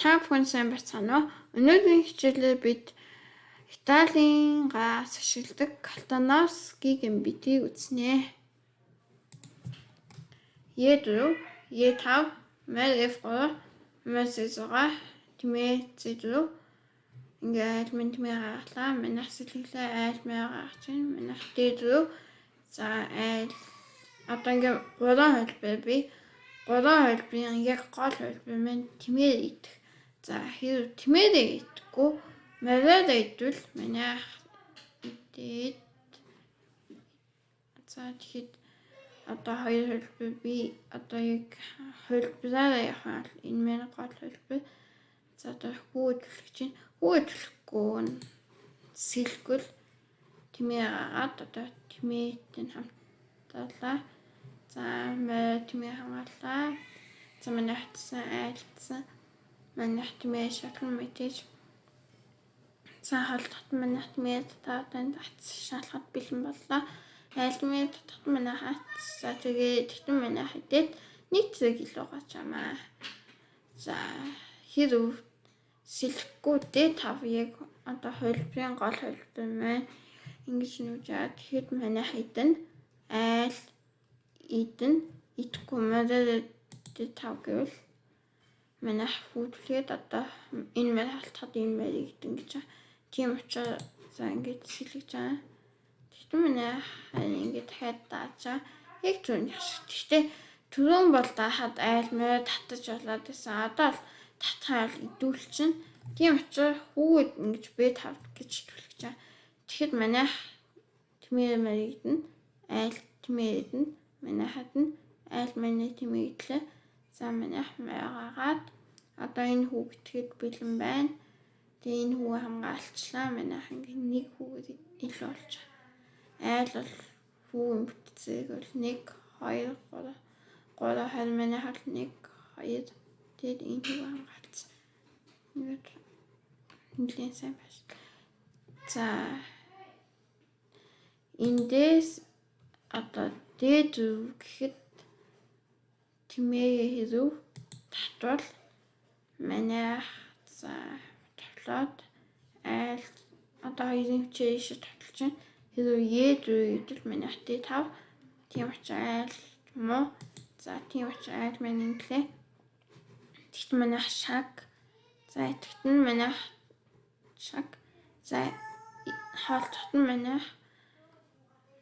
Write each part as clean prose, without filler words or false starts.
Та бүхэн сайн байцгаана уу? Өнөөдрийн хичээлээр бид Италийн газ ашигладаг Калтановский гэмбитийг үзнэ. Е4, Е5, мэл F3, мэл C6, тэмээ C4. Ингээ айлмын тэмээ гаргалаа. Манайх сэлгэлээ айлмаа гаргаж байна. Манайх D4. За айл одоо ингээ 3 хөлбөр би 3 хөлбөрийн яг гол хөлбөр маань тэмээ идэх. За хэрэг тэмээрээ идэхгүй мороор идвэл манайх идээд за тэгэхэд одоо 2 хөлбөр би одоо яг хөлбөрөөрөө явах энэ маань гол хөлбөр. За одоо хөөдлөх чинь хөөдлөхгүй сэлгэл тэмээ гаргаад одоо тэмээтэй хамтаалаа. За морь тэмээ хамгаалаа. За манайх хатсан айлтсан манайх тэмээ шалган мэдээж за холдоход манайх тэмээ татаад шалгахад бэлэн боллоо. Айлмын татахад манайх хатс за тэгээд тэгтэн манайх идээд нэг зэрэг илүү гаж амаа. За хэрэг сэлэхгүй D5 яг одоо хөлбөрийн гол хөлбөр маань ингэж нүжээд тэгэхэд манайх идэн айл идэн идэхгүй мороор D5 гэвэл манайх хүүдлээд одоо энэ морь халтахад энэ морийг идэн гэж байгаа. Тийм учраас за ингэж сэлгэж байгаа. Тэгтэн манайх ингэ дахиад даачаа яг зөв яшиг. Гэхдээ түрүүн бол даахад айл морь татаж болоод байсан. Одоо л татхаа идүүлчин. Тийм учраас хүүд ингэж B5 гэж төлөж байгаа. Тэгэхэд манайх тэмээ моригдэн айл тэмээ идэн манайхад нь айл манай тэмээ идлээ. За манайх маягаад одоо энэ хүү гэтгэд бэлэн байна. Тэгээ энэ хүү хамгаалчлаа. Манайх ингэ нэг хүүгээр илүү болж байгаа. Айл бол хүүгийн бүтцээг бол 1 2 3 харин манайх бол 1 2 тэгээд энэ хүү хамгаалсан. Ингээд нэлээд сайн байна. За эндээс одоо D4 гэхэд тэмээ хэрэг татвал манайх за тавлаад айл одоо хоёрын хүчээр ишээ таталж байна. Хэрэг E4 идэл манайх D5 тийм учраас айл муу. За тийм учраас айл маань инглээ. Тэгтэн манайх шаг. За итгэтэн манайх шаг. За хоолтоход нь манайх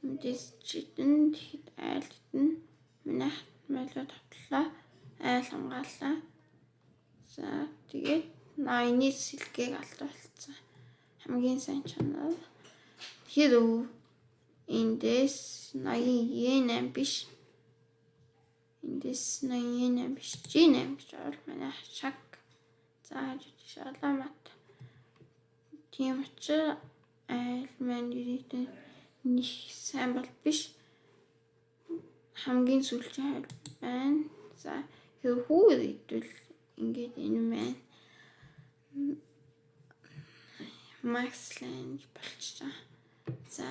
мэдээс читэн тэгэхэд айлтэн манайх мэлээ тавтлаа. Айл хамгааллаа. За тэгээд ноёны сэлгийг алдуулсан. Хамгийн сайн чанар. Хэрэг эндээс ноён E8 биш. Эндээс ноён E8 биш. G8 гэж бол манайх шаг. За шаламат. Тийм учраас айл маань ирээдүйн нэг сайн бол биш. Хамгийн сүүлийн хайл байна. За хэрэг хүү идвэл ингээд энэ маань Макслайн болчихсон. За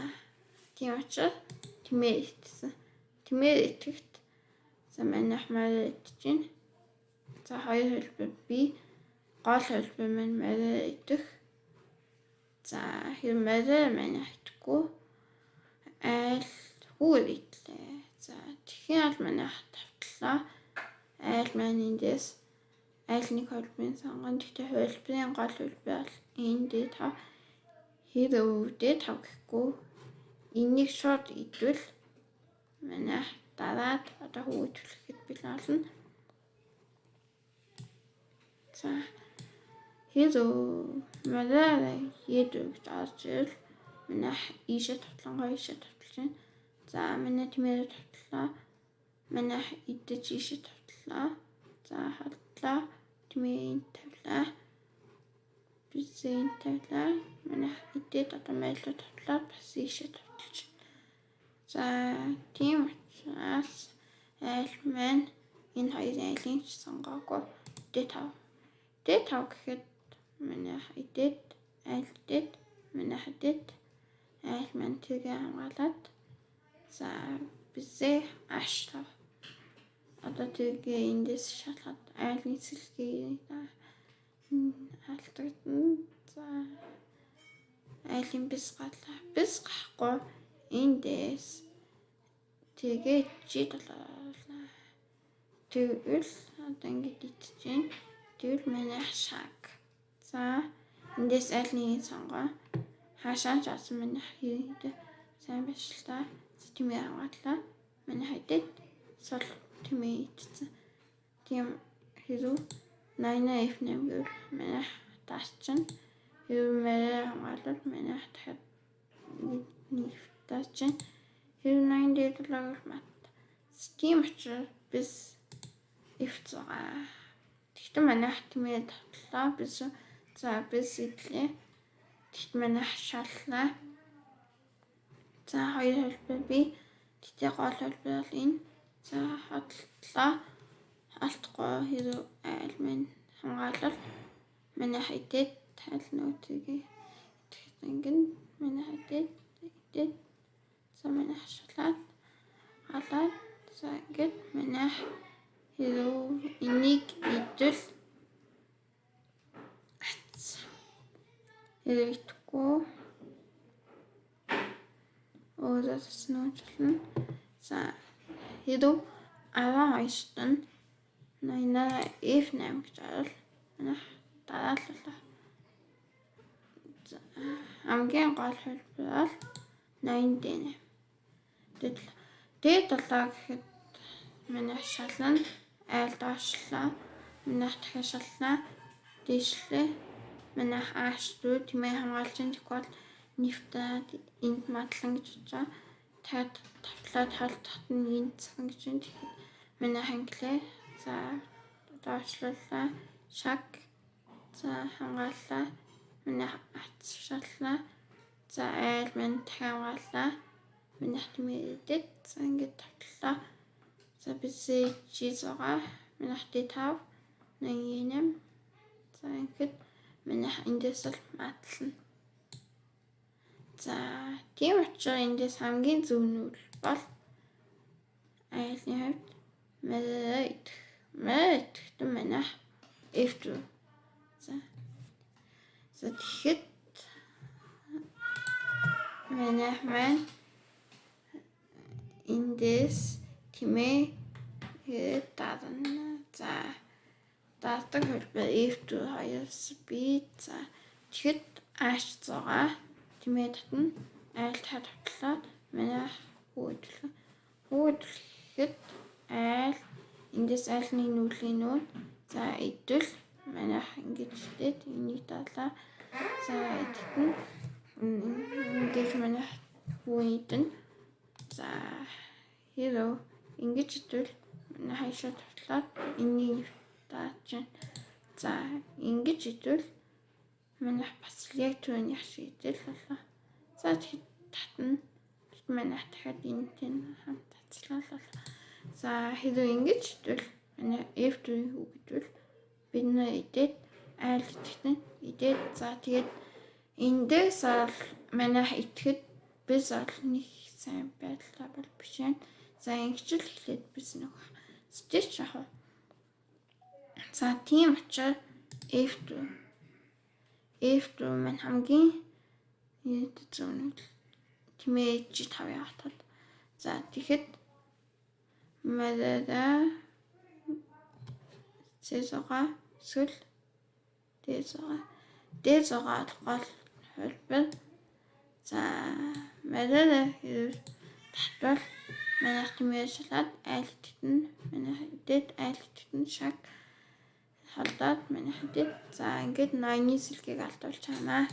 тийм учраас тэмээ итсэн. Тэмээ итгэвт за манайх морь идэж байна. За хоёр хөлбөр би гол хөлбөр маань морь идэх. За хэрэг морь манайх идэхгүй айл хүү идлээ. За тэгэхээр аль манайх тавтлаа. Айл маань эндээс айл нэг хөлбөрийн сонгон. Тэгтээ хөлбөрийн гол хөлбөр бол энэ D5 хэрэг D5 гэхгүй энийг шууд идвэл манайх дараад одоо хүү төлөхөд бэлэн болно. За хэрэг морь E4 гэж орж ирэл манайх ийшээ тавтлангоо ийшээ тавтлж байна. За манай тэмээ тавтлаа. Манайх идэж ийшээ тавтлаа. За хадлаа. Тэмээ энд тавлаа. Бизэн тавлаа. Манайх идээд одоо майлуу тавтлаа. Бас ийшээ тавтлж байна. За тийм учраас айл маань энэ хоёрын айлын ч сонгоогүй D5. D5 гэхэд манайх идээд айл идээд манайх идээд айл маань тэргээ хамгаалаад за бизээ аштав. Одоо тэргээ эндээс шалгаад айлын сэлгийг алдагдана. За айлын бис гарлаа. Бис гахгүй эндээс тэгээд чи толоолаа. Тэгвэл одоо ингэж иччихээн. Тэгвэл манай шаг. За эндээс аль нэг сонгоо. Хаашаа ч асан манай хийдэ сайн байшлаа. Тэмээ аваатлаа. Манай хайдад сол тэмээ ичсэн. Тийм хэрүү 8 F8 гэвэл манай таач чинь хэрүү манай хамгаалал манай дахиад нэг таач чинь хэрүү 8 дээр л мат. Тийм учраас bis F6. Тэгтэн манай тэмээ тавтлаа. Bis за bis идлээ. Тэгт манай хашааллаа. За хоёр холбоо би тэгтээ гол холбоо бол энэ. За хотлоо. Алдахгүй хэрэг айл минь хамгаалал манай хайдад тайл нөтгийг итгэж ингэн манай хайдад идэд за манай хашаалаад алаад за ингээд манай хэрэг энийг идэл хэрэг итгэхгүй оозас нуучлан за хэрэг 12 тань 8 F8 гэж орол манай дарааллаа. Хамгийн гол хэлбэл 8 дэнэ. Дээд 7 гэхэд манай шалан айл доошлаа. Манай дахиад шаллаа. Дэшлээ. Манай хааш руу тэмээ хамгаалчин тэгвэл нефтад энд матлан гэж байгаа. Таад тавтлаад холдоход нь энд цаган гэж байна. Тэгэхээр манай ханглаа. За доошлууллаа. Шаг. За хамгааллаа. Манай хац шаллаа. За айл минь дахиад хамгааллаа. Манай тэмээдэд за ингээд тавтлаа. За бисээ чизгаа. Манай хатыг 5 8 за ингээд манай эндээс л матлна. За тийм учраас эндээс хамгийн зөв нь бол айлын хувьд мэд манай F2. За тэгэхэд манай маань эндээс тэмээ даадна. За даадаг хэлбэр F2 хоёроос би за тэгэхэд аач зугаа тэмээ татна. Айл тавтлаад манай хөөдлөхэд айл эндээс айлны нүүлгийн нүүн за идэл манай ингэж идэд энийг даалаа. За идэтэн ингэж манай хөөдөн за хэрэг ингэж идвэл манай хайшаа тавтлаад энийг даач. За ингэж идвэл манай бас яг түүний шиг идэл болоо. За тэгэхэд татна. Манай дахиад энэтэй хамт тацлаа. За хэрэг ингэж идвэл манай F2 юу гэдвэл бид нэ идээд айл итгэн идээд за тэгээд эндээс ол манай итгэхэд bis ол нэг сайн байдлаа бол биш ээ. За ингэж л эхлээд bis нэг стич яах вэ? За тийм учраас F2 маань хамгийн зөвнөл тэмээ G5 явахад за тэгэхэд мэдээ цэзога сүл дэзога гол хэлбэр за мэдээ татвал манай тэмээ шалаад айл тэтэн манай дэд айл тэтэн шаг халдаад манай дэд за ингээд 8-ны сэлгийг алдуулж чамаа.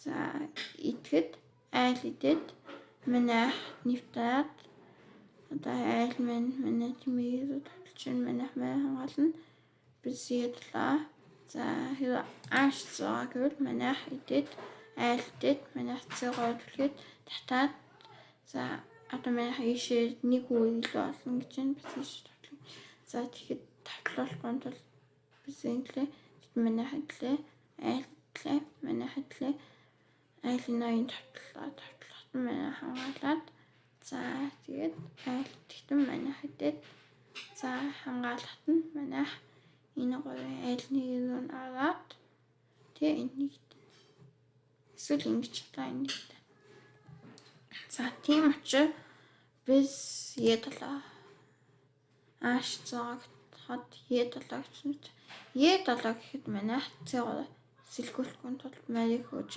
За итгэхэд айл идээд манай нефтад одоо айл манай тэмээ татчихын манай хамгаална. Бисэдлаа. За хэрэг ааш заа гэвэл манай идээд айл идээд манай цэгаа төлөхөд татаад за одоо манай ийшээ нэг үйл болно гэж байна. Бисэж татлаа. За тэгэхэд татлуулахгүй бол бисэнглээ манай хадлаа айлтлаа манай хадлаа айлын 80 татлаад манай хамгаалаад за тэгээд айл тэгтэн манай хадад за хамгаалахад нь манай энэ гоё айлны юун аваад тий энийг эсвэл ингэж та энийг. За тийм учраас biz Y7 H100-д Y7 гэсэн. Y7 гэхэд манай хацгаа сэлгүүлэхгүй тул марийг хөөж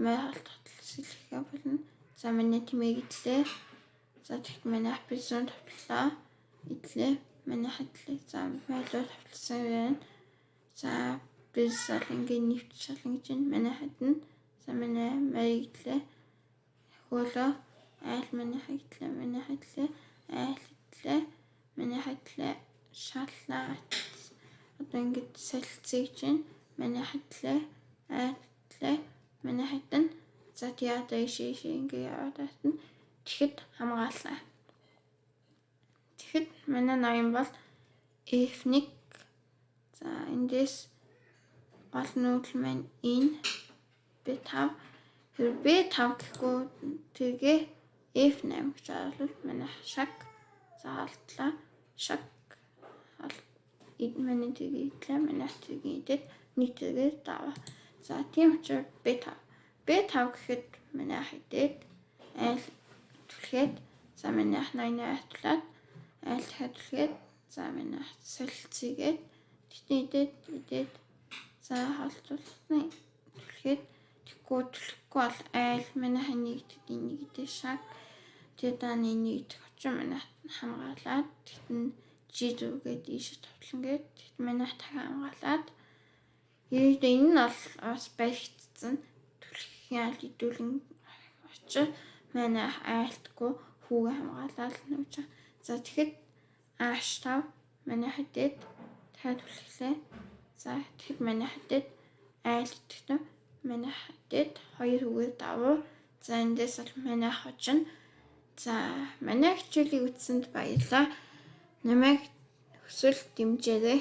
май холтол сэлэхэ болно. За манай тимээ идлээ. За тэгт манай апизон тавтлаа. Идлээ. Манай хатлаа. За майлуу тавтлсан байна. За biz ингээ нэвт шалгаж байна. Манай хатна. За манай марийг идлээ. Хөлөө айл манай хатлаа. Манай хатлаа. Айл идлээ. Манай хатлаа. Шаллаа. Одоо ингээд солилцгийг чинь манай хатлаа. Айлтлаа. Манай хатна. За тийада ишээ ингээ яваад байна. Тэгэхэд хамгаалаа. Тэгэхэд манай ноён бол F1. За эндээс гол нүүдэл маань энэ B5. Тэр B5 гэхгүй тэгээ F8 гэж оруулах манай шаг заалтлаа. Шаг манай тэгээ идлээ. Манай тэгээ идэт нэг тэгээ даа. За тийм учраас B5 гэхэд манай хэдэд айл түлхээд за манай ноёны атлаад айл хэдэлгээд за манай солилцгээд идэт за холцуулна түлхээд тэггүй бол айл манай ханийг нэг идэ шаг тэгээд дааны нэг очин манай хамгаалаад тэгтэн G2-гээд ийш товтлонгээд тэгт манай хамгаалаад энэ нь бол бас баригдсан түлхэхийн айл идүүлэн очиж манай айлтгүй хүүгээ хамгаалаад нүүж. За тэгэхэд H5 манай хэдэд дахиад түлхлээ. За тэгэхэд манай хэдэд айлтгтэн манай хэдэд хоёр хүүгээ давуу. За эндээс бол манай хожин. За манай хичээлийг үзсэнд баярлалаа. Намайг хүсвэл дэмжээрэй.